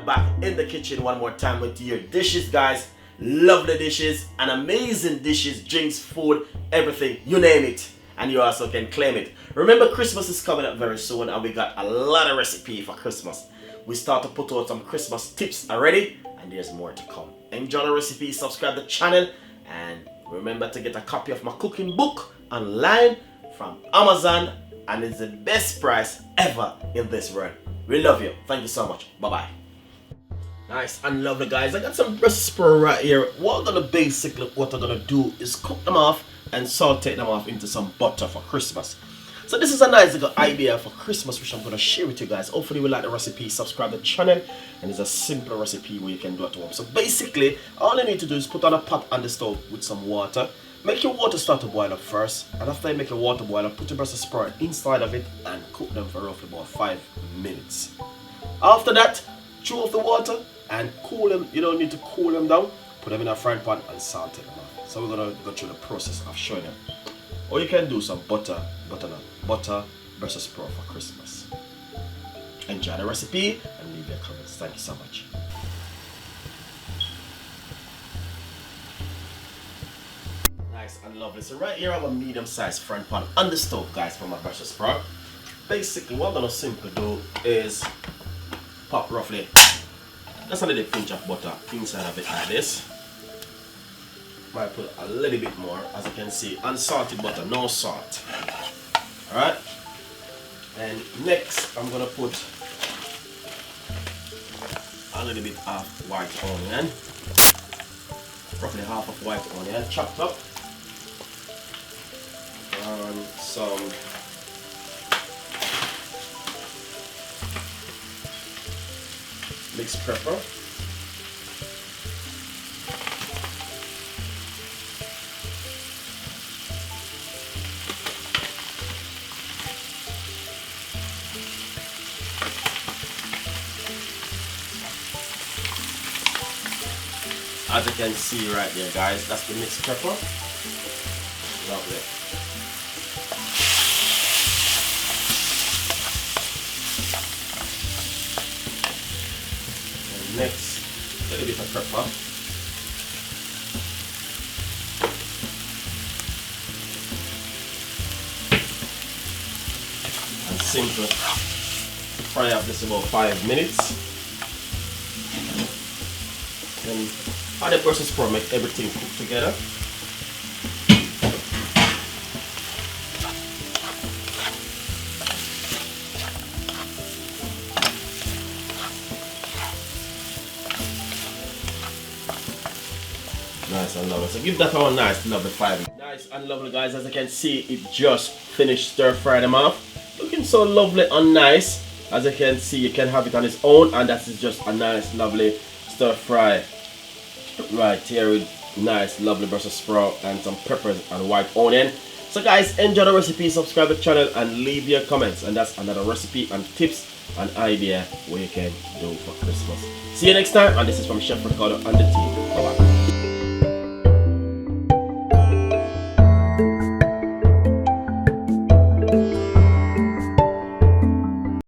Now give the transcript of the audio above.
back in the kitchen one more time with your dishes, guys. Lovely dishes and amazing dishes, drinks, food, everything, you name it, and you also can claim it. Remember, Christmas is coming up very soon and we got a lot of recipe for Christmas. We start to put out some Christmas tips already and there's more to come. Enjoy the recipe, subscribe to the channel, and remember to get a copy of my cooking book online from Amazon, and it's the best price ever in this world. We love you. Thank you so much. Bye-bye. Nice and lovely, guys. I got some Brussels sprout right here. What I'm gonna do is cook them off and saute them off into some butter for Christmas. So this is a nice little idea for Christmas which I'm gonna share with you guys. Hopefully you like the recipe. Subscribe to the channel, and it's a simple recipe where you can do at home. So basically all you need to do is put on a pot on the stove with some water. Make your water start to boil up first, and after you make your water boil up, put your Brussels sprout inside of it and cook them for roughly about 5 minutes. After that, throw off the water and cool them. You don't need to cool them down. Put them in a frying pan and saute them off. So we're gonna go through the process of showing them. Or you can do some butter Brussels sprout for Christmas. Enjoy the recipe and leave your comments. Thank you so much. Nice and lovely. So right here I have a medium-sized frying pan on the stove, guys, for my Brussels sprout. Basically what I'm gonna simply do is pop roughly just a little pinch of butter inside of it like this. Might put a little bit more, as you can see, unsalted butter, no salt. Alright, and next I'm gonna put a little bit of white onion, roughly half of white onion chopped up, and some mixed pepper, as you can see right there, guys, that's the mixed pepper. Lovely. And next, a little bit of pepper. And simply fry up this about 5 minutes. Then add the Brussels sprout, make everything cook together. Nice and lovely. So give that one nice lovely 5 minutes. Nice and lovely, guys. As you can see, it just finished stir fry them off. Looking so lovely and nice. As you can see, you can have it on its own, and that is just a nice lovely stir fry right here with nice lovely Brussels sprout and some peppers and white onion. So guys, enjoy the recipe, subscribe to the channel and leave your comments, and that's another recipe and tips and idea what you can do for Christmas. See you next time, and this is from Chef Ricardo and the team. Bye bye.